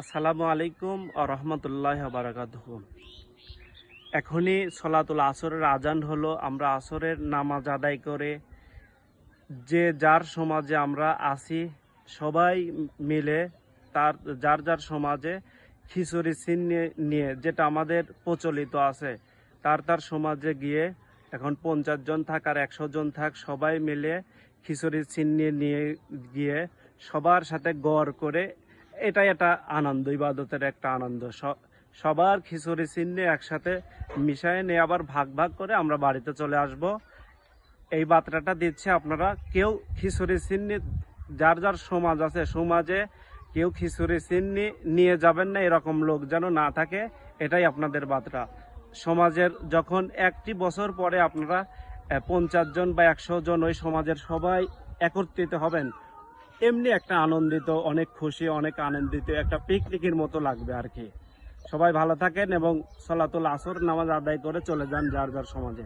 আসসালামু আলাইকুম ও রহমতুল্লাহ বারাকাতুহু। এখনই সলাতুল আসরের আজান হলো। আমরা আসরের নামাজ আদায় করে যে যার সমাজে আমরা আছি সবাই মিলে যার যার সমাজে খিচুড়ি সিন নিয়ে যেটা আমাদের প্রচলিত আছে তার সমাজে গিয়ে এখন 50 জন থাক আর 100 জন থাক সবাই মিলে খিচুড়ি সিন নিয়ে গিয়ে সবার সাথে গড় করে এটাই একটা আনন্দ, ইবাদতের একটা আনন্দ। সবার খিচুড়ি চিহ্নে একসাথে মিশায় নিয়ে আবার ভাগ ভাগ করে আমরা বাড়িতে চলে আসব। এই বার্তাটা দিচ্ছে আপনারা কেউ খিচুড়ি চিহ্নি যার যার সমাজ আছে সমাজে কেউ খিচুড়ি চিহ্নি নিয়ে যাবেন না, এরকম লোক যেন না থাকে। এটাই আপনাদের বার্তা। সমাজের যখন একটি বছর পরে আপনারা 50 জন বা 100 জন ওই সমাজের সবাই একত্রিত হবেন, এমনি একটা আনন্দিত, অনেক খুশি, অনেক আনন্দিত একটা পিকনিকের মতো লাগবে আর কি। সবাই ভালো থাকেন এবং সলাতুল আসর নামাজ আদায় করে চলে যান যার যার সমাজে।